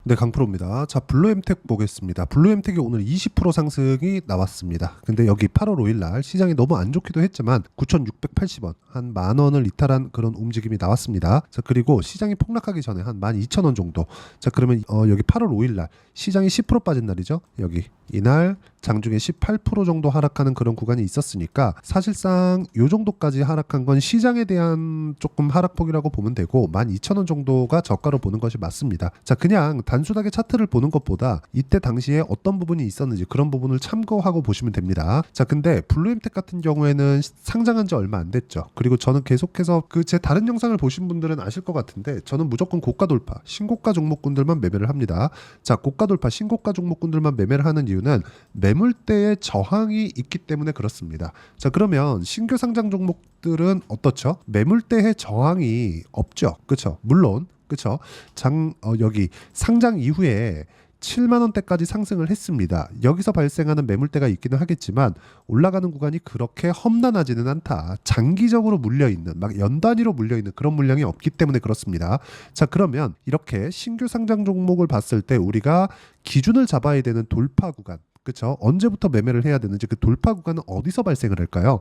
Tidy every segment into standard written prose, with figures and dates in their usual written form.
네, 강프로입니다. 자, 블루엠텍 보겠습니다. 블루엠텍이 오늘 20% 상승이 나왔습니다. 근데 여기 8월 5일 날 시장이 너무 안 좋기도 했지만 9,680원, 한 만 원을 이탈한 그런 움직임이 나왔습니다. 자, 그리고 시장이 폭락하기 전에 한 12,000원 정도. 자, 그러면 여기 8월 5일 날 시장이 10% 빠진 날이죠. 여기 이날 장중에 18% 정도 하락하는 그런 구간이 있었으니까 사실상 요 정도까지 하락한 건 시장에 대한 조금 하락폭이라고 보면 되고 12,000원 정도가 저가로 보는 것이 맞습니다. 자, 그냥 단순하게 차트를 보는 것보다 이때 당시에 어떤 부분이 있었는지 그런 부분을 참고하고 보시면 됩니다. 자, 근데 블루엠텍 같은 경우에는 상장한 지 얼마 안 됐죠. 그리고 저는 계속해서 제 다른 영상을 보신 분들은 아실 것 같은데 저는 무조건 고가 돌파, 신고가 종목군들만 매매를 합니다. 자, 고가 돌파, 신고가 종목군들만 매매를 하는 이유는 매물대의 저항이 있기 때문에 그렇습니다. 자, 그러면 신규 상장 종목들은 어떻죠? 매물대의 저항이 없죠. 그렇죠? 물론 그렇죠? 여기 상장 이후에 7만 원대까지 상승을 했습니다. 여기서 발생하는 매물대가 있기는 하겠지만 올라가는 구간이 그렇게 험난하지는 않다. 장기적으로 물려있는, 막 연단위로 물려있는 그런 물량이 없기 때문에 그렇습니다. 자, 그러면 이렇게 신규 상장 종목을 봤을 때 우리가 기준을 잡아야 되는 돌파 구간, 그렇죠? 언제부터 매매를 해야 되는지 그 돌파 구간은 어디서 발생을 할까요?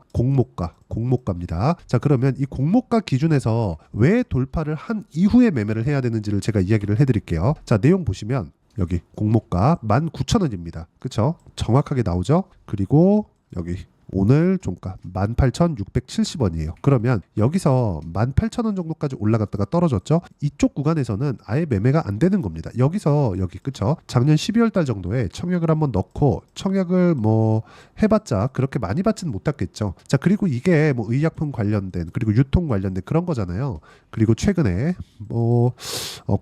공모가입니다. 자, 그러면 이 공모가 기준에서 왜 돌파를 한 이후에 매매를 해야 되는지를 제가 이야기를 해드릴게요. 자, 내용 보시면 여기 공모가 19,000원입니다. 그렇죠? 정확하게 나오죠? 그리고 여기 오늘 종가 18,670원이에요. 그러면 여기서 18,000원 정도까지 올라갔다가 떨어졌죠. 이쪽 구간에서는 아예 매매가 안 되는 겁니다. 여기서 여기 그쵸? 작년 12월 달 정도에 청약을 한번 넣고 청약을 뭐 해봤자 그렇게 많이 받지는 못했겠죠. 자, 그리고 이게 뭐 의약품 관련된 그리고 유통 관련된 그런 거잖아요. 그리고 최근에 뭐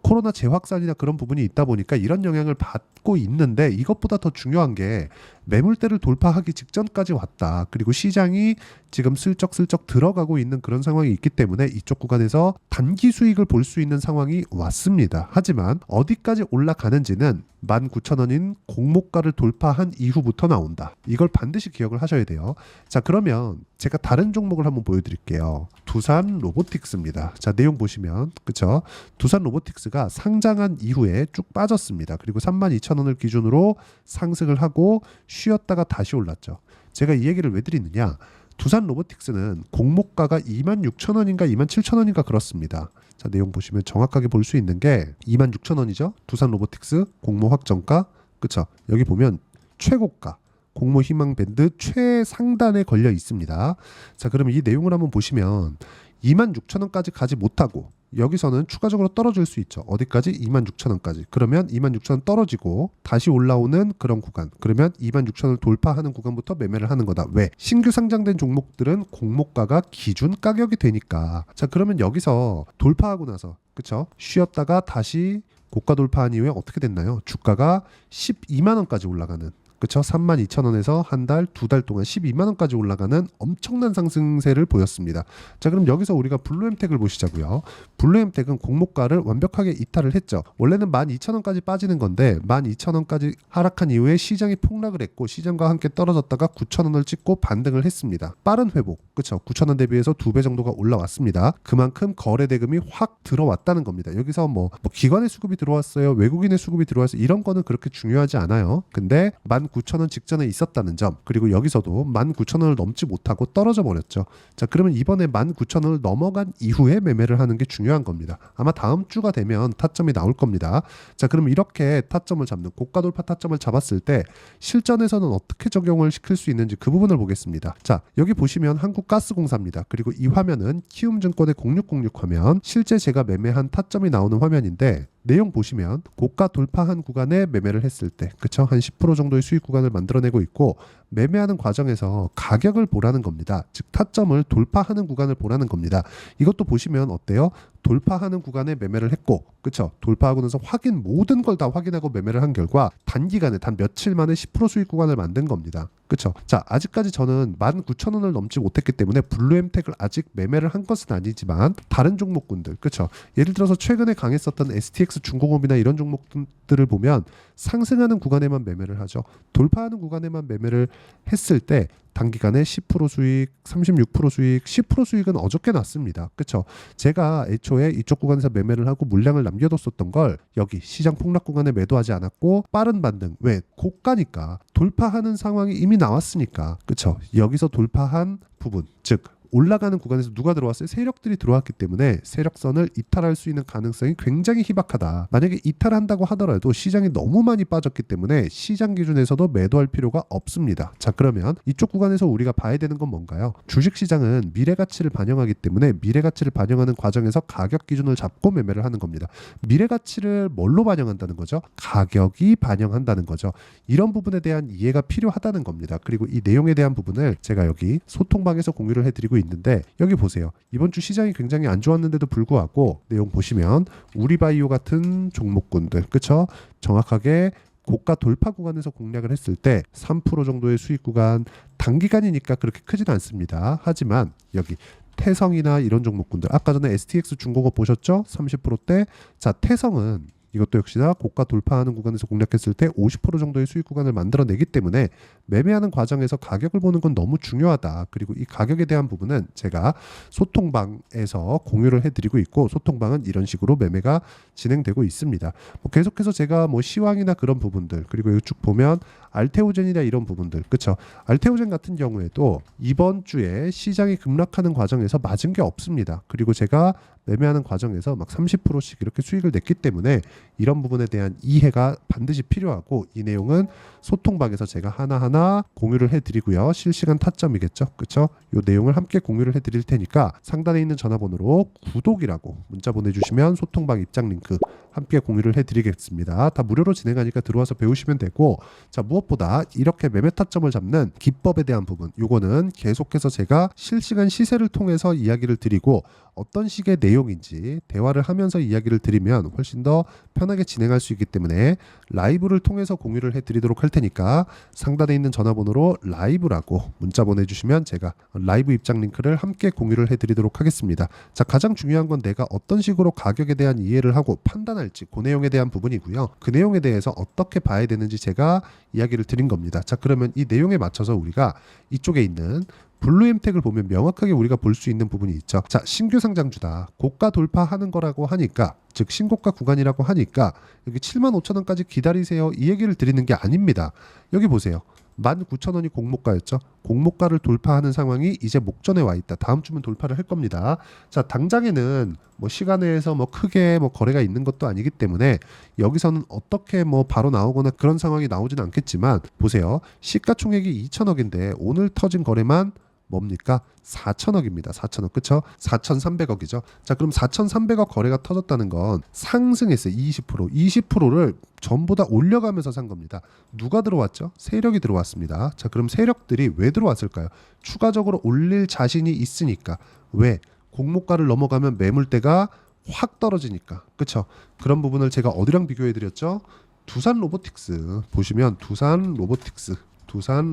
코로나 재확산이나 그런 부분이 있다 보니까 이런 영향을 받고 있는데 이것보다 더 중요한 게 매물대를 돌파하기 직전까지 왔다. 그리고 시장이 지금 슬쩍슬쩍 들어가고 있는 그런 상황이 있기 때문에 이쪽 구간에서 단기 수익을 볼 수 있는 상황이 왔습니다. 하지만 어디까지 올라가는지는 19,000원인 공모가를 돌파한 이후부터 나온다. 이걸 반드시 기억을 하셔야 돼요. 자, 그러면 제가 다른 종목을 한번 보여드릴게요. 두산 로보틱스입니다. 자, 내용 보시면 그쵸? 두산 로보틱스가 상장한 이후에 쭉 빠졌습니다. 그리고 32,000원을 기준으로 상승을 하고 쉬었다가 다시 올랐죠. 제가 이 얘기를 왜 드리느냐? 두산 로보틱스는 공모가가 26,000원인가 27,000원인가 그렇습니다. 자, 내용 보시면 정확하게 볼 수 있는 게 26,000원이죠. 두산 로보틱스 공모 확정가. 그쵸? 여기 보면 최고가 공모 희망 밴드 최상단에 걸려 있습니다. 자, 그러면 이 내용을 한번 보시면 26,000원까지 가지 못하고 여기서는 추가적으로 떨어질 수 있죠. 어디까지? 26,000원까지. 그러면 26,000원 떨어지고 다시 올라오는 그런 구간. 그러면 26,000원을 돌파하는 구간부터 매매를 하는 거다. 왜? 신규 상장된 종목들은 공모가가 기준 가격이 되니까. 자, 그러면 여기서 돌파하고 나서 그쵸? 쉬었다가 다시 고가 돌파한 이후에 어떻게 됐나요? 주가가 12만 원까지 올라가는 그쵸? 32,000원에서 한 달, 두 달 동안 12만 원까지 올라가는 엄청난 상승세를 보였습니다. 자, 그럼 여기서 우리가 블루엠텍을 보시자고요. 블루엠텍은 공모가를 완벽하게 이탈을 했죠. 원래는 12,000원까지 빠지는 건데 12,000원까지 하락한 이후에 시장이 폭락을 했고 시장과 함께 떨어졌다가 9,000원을 찍고 반등을 했습니다. 빠른 회복, 그쵸? 9,000원 대비해서 2배 정도가 올라왔습니다. 그만큼 거래 대금이 확 들어왔다는 겁니다. 여기서 뭐 기관의 수급이 들어왔어요, 외국인의 수급이 들어왔어요, 이런 거는 그렇게 중요하지 않아요. 근데 19,000원 직전에 있었다는 점, 그리고 여기서도 19,000원을 넘지 못하고 떨어져 버렸죠. 자, 그러면 이번에 19,000원을 넘어간 이후에 매매를 하는 게 중요한 겁니다. 아마 다음 주가 되면 타점이 나올 겁니다. 자, 그럼 이렇게 타점을 잡는 고가 돌파 타점을 잡았을 때 실전에서는 어떻게 적용을 시킬 수 있는지 그 부분을 보겠습니다. 자, 여기 보시면 한국가스공사입니다. 그리고 이 화면은 키움증권의 0606 화면, 실제 제가 매매한 타점이 나오는 화면인데 내용 보시면 고가 돌파한 구간에 매매를 했을 때 그쵸? 한 10% 정도의 수익 구간을 만들어내고 있고 매매하는 과정에서 가격을 보라는 겁니다. 즉 타점을 돌파하는 구간을 보라는 겁니다. 이것도 보시면 어때요? 돌파하는 구간에 매매를 했고 그쵸? 돌파하고 나서 모든 걸 다 확인하고 매매를 한 결과 단기간에 단 며칠 만에 10% 수익 구간을 만든 겁니다. 그쵸? 자, 아직까지 저는 19,000원을 넘지 못했기 때문에 블루엠텍을 아직 매매를 한 것은 아니지만 다른 종목군들 그쵸? 예를 들어서 최근에 강했었던 STX 중공업이나 이런 종목들을 보면 상승하는 구간에만 매매를 하죠. 돌파하는 구간에만 매매를 했을 때 단기간에 10% 수익, 36% 수익, 10% 수익은 어저께 났습니다. 그쵸? 제가 애초에 이쪽 구간에서 매매를 하고 물량을 남겨뒀었던 걸 여기 시장 폭락 구간에 매도하지 않았고 빠른 반등. 왜? 고가니까. 돌파하는 상황이 이미 나왔으니까. 그쵸? 여기서 돌파한 부분, 즉 올라가는 구간에서 누가 들어왔어요? 세력들이 들어왔기 때문에 세력선을 이탈할 수 있는 가능성이 굉장히 희박하다. 만약에 이탈한다고 하더라도 시장이 너무 많이 빠졌기 때문에 시장 기준에서도 매도할 필요가 없습니다. 자, 그러면 이쪽 구간에서 우리가 봐야 되는 건 뭔가요? 주식시장은 미래가치를 반영하기 때문에 미래가치를 반영하는 과정에서 가격 기준을 잡고 매매를 하는 겁니다. 미래가치를 뭘로 반영한다는 거죠? 가격이 반영한다는 거죠. 이런 부분에 대한 이해가 필요하다는 겁니다. 그리고 이 내용에 대한 부분을 제가 여기 소통방에서 공유를 해드리고 있는데 여기 보세요. 이번 주 시장이 굉장히 안 좋았는데도 불구하고 내용 보시면 우리바이오 같은 종목군들, 그쵸? 정확하게 고가 돌파 구간에서 공략을 했을 때 3% 정도의 수익 구간, 단기간이니까 그렇게 크진 않습니다. 하지만 여기 태성이나 이런 종목군들, 아까 전에 STX 중공업 보셨죠? 30%대. 자, 태성은 이것도 역시나 고가 돌파하는 구간에서 공략했을 때 50% 정도의 수익 구간을 만들어내기 때문에 매매하는 과정에서 가격을 보는 건 너무 중요하다. 그리고 이 가격에 대한 부분은 제가 소통방에서 공유를 해드리고 있고, 소통방은 이런 식으로 매매가 진행되고 있습니다. 계속해서 제가 시황이나 그런 부분들, 그리고 여기 쭉 보면 알테오젠이나 이런 부분들, 그쵸? 알테오젠 같은 경우에도 이번 주에 시장이 급락하는 과정에서 맞은 게 없습니다. 그리고 제가 매매하는 과정에서 막 30%씩 이렇게 수익을 냈기 때문에 이런 부분에 대한 이해가 반드시 필요하고, 이 내용은 소통방에서 제가 하나하나 공유를 해드리고요. 실시간 타점이겠죠, 그쵸? 이 내용을 함께 공유를 해드릴 테니까 상단에 있는 전화번호로 구독이라고 문자 보내주시면 소통방 입장 링크 함께 공유를 해드리겠습니다. 다 무료로 진행하니까 들어와서 배우시면 되고, 자, 무엇보다 이렇게 매매 타점을 잡는 기법에 대한 부분, 요거는 계속해서 제가 실시간 시세를 통해서 이야기를 드리고, 어떤 식의 내용인지 대화를 하면서 이야기를 드리면 훨씬 더 편하게 진행할 수 있기 때문에 라이브를 통해서 공유를 해드리도록 할 테니까 상단에 있는 전화번호로 라이브라고 문자 보내주시면 제가 라이브 입장 링크를 함께 공유를 해드리도록 하겠습니다. 자, 가장 중요한 건 내가 어떤 식으로 가격에 대한 이해를 하고 판단할지, 그 내용에 대한 부분이고요. 그 내용에 대해서 어떻게 봐야 되는지 제가 이야기를 드린 겁니다. 자, 그러면 이 내용에 맞춰서 우리가 이쪽에 있는 블루엠텍을 보면 명확하게 우리가 볼 수 있는 부분이 있죠. 자, 신규 상장주다. 고가 돌파하는 거라고 하니까, 즉 신고가 구간이라고 하니까 여기 75,000원까지 기다리세요, 이 얘기를 드리는 게 아닙니다. 여기 보세요. 19,000원이 공모가였죠. 공모가를 돌파하는 상황이 이제 목전에 와 있다. 다음 주면 돌파를 할 겁니다. 자, 당장에는 시간에서 크게 거래가 있는 것도 아니기 때문에 여기서는 어떻게 바로 나오거나 그런 상황이 나오진 않겠지만, 보세요. 시가총액이 2,000억인데 오늘 터진 거래만 뭡니까? 4,000억입니다. 4,000억. 그쵸? 4,300억이죠. 자, 그럼 4,300억 거래가 터졌다는 건 상승했어요. 20%. 20%를 전부 다 올려가면서 산 겁니다. 누가 들어왔죠? 세력이 들어왔습니다. 자, 그럼 세력들이 왜 들어왔을까요? 추가적으로 올릴 자신이 있으니까. 왜? 공모가를 넘어가면 매물대가 확 떨어지니까. 그쵸? 그런 부분을 제가 어디랑 비교해 드렸죠? 두산 로보틱스. 보시면 두산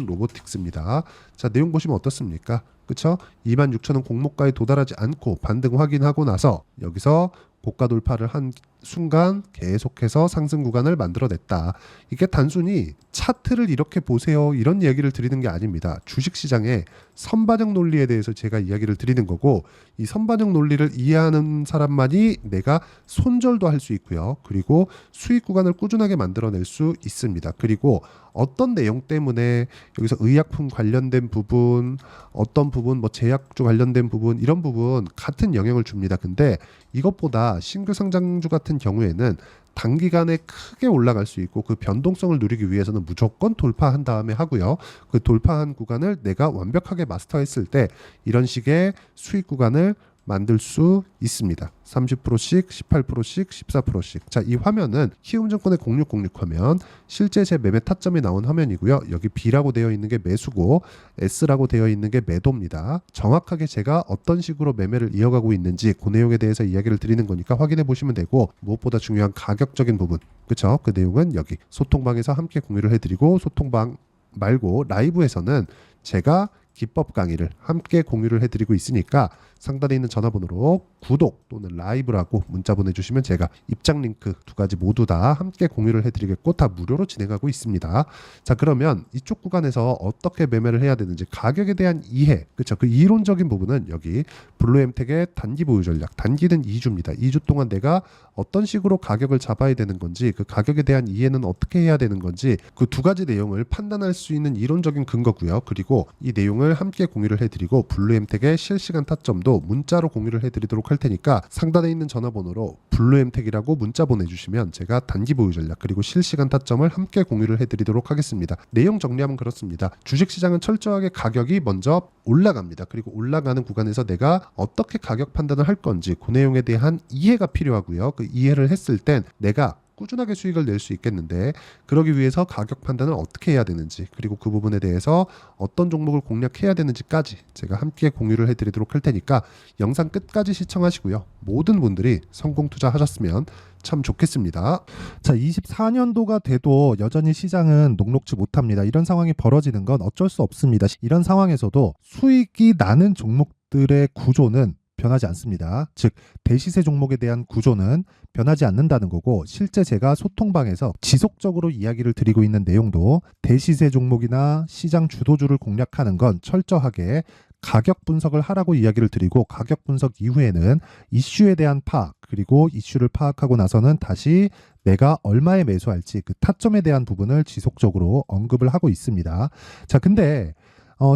로보틱스입니다. 자, 내용 보시면 어떻습니까? 그쵸? 26,000원 공모가에 도달하지 않고 반등 확인하고 나서 여기서 고가 돌파를 한 순간 계속해서 상승 구간을 만들어냈다. 이게 단순히 차트를 이렇게 보세요, 이런 얘기를 드리는 게 아닙니다. 주식시장의 선반영 논리에 대해서 제가 이야기를 드리는 거고, 이 선반영 논리를 이해하는 사람만이 내가 손절도 할 수 있고요. 그리고 수익 구간을 꾸준하게 만들어낼 수 있습니다. 그리고 어떤 내용 때문에 여기서 의약품 관련된 부분, 어떤 부분, 제약주 관련된 부분, 이런 부분 같은 영향을 줍니다. 근데 이것보다 신규 상장주 같은 경우에는 단기간에 크게 올라갈 수 있고, 그 변동성을 누리기 위해서는 무조건 돌파한 다음에 하고요. 그 돌파한 구간을 내가 완벽하게 마스터했을 때 이런 식의 수익 구간을 만들 수 있습니다. 30%씩, 18%씩, 14%씩. 자, 이 화면은 키움증권의 0606 화면, 실제 제 매매 타점이 나온 화면이고요. 여기 B라고 되어 있는 게 매수고 S라고 되어 있는 게 매도입니다. 정확하게 제가 어떤 식으로 매매를 이어가고 있는지 그 내용에 대해서 이야기를 드리는 거니까 확인해 보시면 되고, 무엇보다 중요한 가격적인 부분, 그쵸? 그 내용은 여기 소통방에서 함께 공유를 해드리고, 소통방 말고 라이브에서는 제가 기법 강의를 함께 공유를 해드리고 있으니까 상단에 있는 전화번호로 구독 또는 라이브라고 문자 보내주시면 제가 입장 링크 두 가지 모두 다 함께 공유를 해드리겠고 다 무료로 진행하고 있습니다. 자, 그러면 이쪽 구간에서 어떻게 매매를 해야 되는지 가격에 대한 이해, 그렇죠? 그 이론적인 부분은 여기 블루엠텍의 단기 보유 전략, 단기는 2주입니다. 2주 동안 내가 어떤 식으로 가격을 잡아야 되는 건지, 그 가격에 대한 이해는 어떻게 해야 되는 건지, 그 두 가지 내용을 판단할 수 있는 이론적인 근거고요. 그리고 이 내용을 함께 공유를 해드리고 블루엠텍의 실시간 타점도 문자로 공유를 해드리도록 할 테니까 상단에 있는 전화번호로 블루엠텍이라고 문자 보내주시면 제가 단기 보유 전략 그리고 실시간 타점을 함께 공유를 해드리도록 하겠습니다. 내용 정리하면 그렇습니다. 주식시장은 철저하게 가격이 먼저 올라갑니다. 그리고 올라가는 구간에서 내가 어떻게 가격 판단을 할 건지 그 내용에 대한 이해가 필요하고요. 그 이해를 했을 땐 내가 꾸준하게 수익을 낼 수 있겠는데, 그러기 위해서 가격 판단을 어떻게 해야 되는지, 그리고 그 부분에 대해서 어떤 종목을 공략해야 되는지까지 제가 함께 공유를 해드리도록 할 테니까 영상 끝까지 시청하시고요. 모든 분들이 성공 투자하셨으면 참 좋겠습니다. 자, 24년도가 돼도 여전히 시장은 녹록지 못합니다. 이런 상황이 벌어지는 건 어쩔 수 없습니다. 이런 상황에서도 수익이 나는 종목들의 구조는 변하지 않습니다. 즉 대시세 종목에 대한 구조는 변하지 않는다는 거고, 실제 제가 소통방에서 지속적으로 이야기를 드리고 있는 내용도 대시세 종목이나 시장 주도주를 공략하는 건 철저하게 가격 분석을 하라고 이야기를 드리고, 가격 분석 이후에는 이슈에 대한 파악, 그리고 이슈를 파악하고 나서는 다시 내가 얼마에 매수할지 그 타점에 대한 부분을 지속적으로 언급을 하고 있습니다. 자, 근데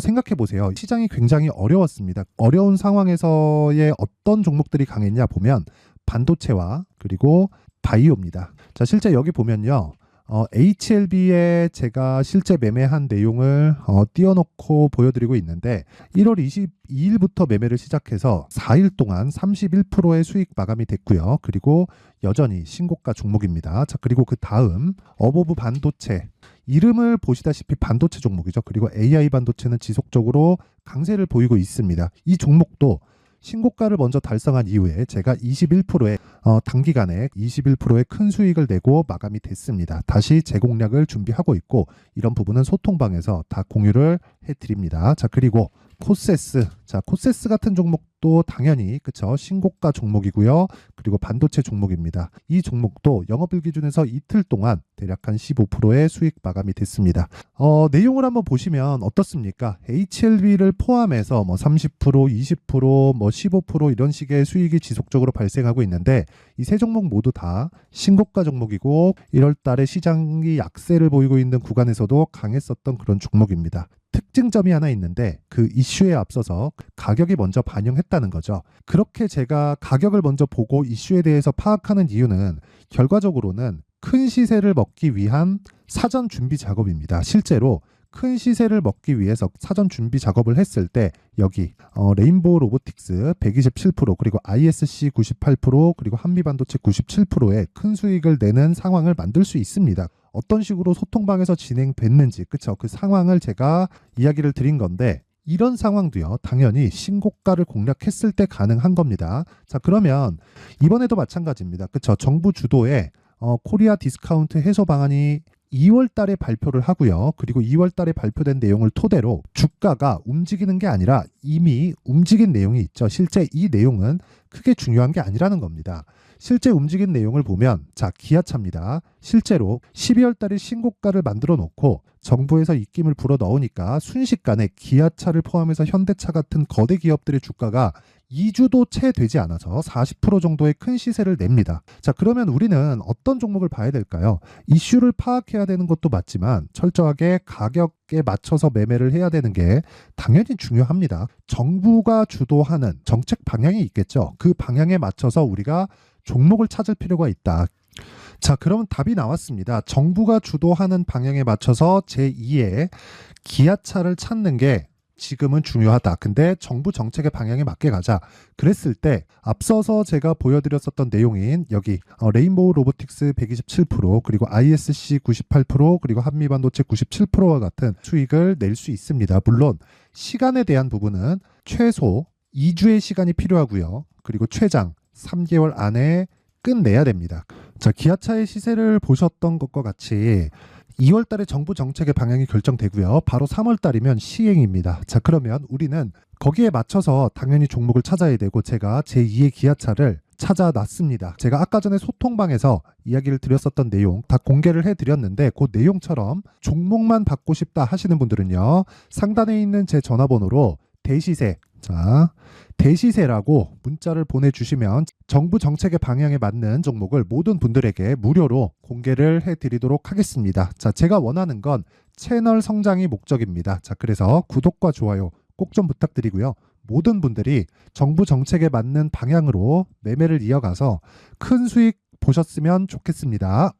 생각해 보세요. 시장이 굉장히 어려웠습니다. 어려운 상황에서의 어떤 종목들이 강했냐 보면 반도체와 그리고 바이오입니다. 자, 실제 여기 보면요. HLB에 제가 실제 매매한 내용을 띄워놓고 보여드리고 있는데 1월 22일부터 매매를 시작해서 4일 동안 31%의 수익 마감이 됐고요. 그리고 여전히 신고가 종목입니다. 자, 그리고 그 다음 어보브 반도체, 이름을 보시다시피 반도체 종목이죠. 그리고 AI 반도체는 지속적으로 강세를 보이고 있습니다. 이 종목도 신고가를 먼저 달성한 이후에 제가 21%의 단기간에 21%의 큰 수익을 내고 마감이 됐습니다. 다시 재공략을 준비하고 있고, 이런 부분은 소통방에서 다 공유를 해드립니다. 자, 그리고 코세스, 자, 코세스 같은 종목도 당연히 그쵸, 신고가 종목이고요. 그리고 반도체 종목입니다. 이 종목도 영업일 기준에서 이틀 동안 대략 한 15%의 수익 마감이 됐습니다. 내용을 한번 보시면 어떻습니까? HLB를 포함해서 뭐 30%, 20%, 뭐 15% 이런 식의 수익이 지속적으로 발생하고 있는데, 이 세 종목 모두 다 신고가 종목이고 1월 달에 시장이 약세를 보이고 있는 구간에서도 강했었던 그런 종목입니다. 특징점이 하나 있는데 그 이슈에 앞서서 가격이 먼저 반영했다는 거죠. 그렇게 제가 가격을 먼저 보고 이슈에 대해서 파악하는 이유는 결과적으로는 큰 시세를 먹기 위한 사전 준비 작업입니다. 실제로 큰 시세를 먹기 위해서 사전 준비 작업을 했을 때 여기 레인보우 로보틱스 127% 그리고 ISC 98% 그리고 한미반도체 97%의 큰 수익을 내는 상황을 만들 수 있습니다. 어떤 식으로 소통방에서 진행됐는지, 그쵸? 그 상황을 제가 이야기를 드린 건데, 이런 상황도요, 당연히 신고가를 공략했을 때 가능한 겁니다. 자, 그러면 이번에도 마찬가지입니다. 그쵸? 정부 주도의 코리아 디스카운트 해소 방안이 2월 달에 발표를 하고요. 그리고 2월 달에 발표된 내용을 토대로 주가가 움직이는 게 아니라 이미 움직인 내용이 있죠. 실제 이 내용은 크게 중요한 게 아니라는 겁니다. 실제 움직인 내용을 보면, 자, 기아차입니다. 실제로 12월 달에 신고가를 만들어 놓고 정부에서 입김을 불어 넣으니까 순식간에 기아차를 포함해서 현대차 같은 거대 기업들의 주가가 2주도 채 되지 않아서 40% 정도의 큰 시세를 냅니다. 자, 그러면 우리는 어떤 종목을 봐야 될까요? 이슈를 파악해야 되는 것도 맞지만 철저하게 가격에 맞춰서 매매를 해야 되는 게 당연히 중요합니다. 정부가 주도하는 정책 방향이 있겠죠. 그 방향에 맞춰서 우리가 종목을 찾을 필요가 있다. 자, 그러면 답이 나왔습니다. 정부가 주도하는 방향에 맞춰서 제2의 기아차를 찾는 게 지금은 중요하다. 근데 정부 정책의 방향에 맞게 가자. 그랬을 때 앞서서 제가 보여드렸었던 내용인 여기 레인보우 로보틱스 127% 그리고 ISC 98% 그리고 한미반도체 97%와 같은 수익을 낼 수 있습니다. 물론 시간에 대한 부분은 최소 2주의 시간이 필요하고요. 그리고 최장 3개월 안에 끝내야 됩니다. 자, 기아차의 시세를 보셨던 것과 같이 2월 달에 정부 정책의 방향이 결정되고요. 바로 3월 달이면 시행입니다. 자, 그러면 우리는 거기에 맞춰서 당연히 종목을 찾아야 되고 제가 제2의 기아차를 찾아놨습니다. 제가 아까 전에 소통방에서 이야기를 드렸었던 내용 다 공개를 해드렸는데 그 내용처럼 종목만 받고 싶다 하시는 분들은요. 상단에 있는 제 전화번호로 대시세, 자, 대시세라고 문자를 보내주시면 정부 정책의 방향에 맞는 종목을 모든 분들에게 무료로 공개를 해드리도록 하겠습니다. 자, 제가 원하는 건 채널 성장이 목적입니다. 자, 그래서 구독과 좋아요 꼭 좀 부탁드리고요. 모든 분들이 정부 정책에 맞는 방향으로 매매를 이어가서 큰 수익 보셨으면 좋겠습니다.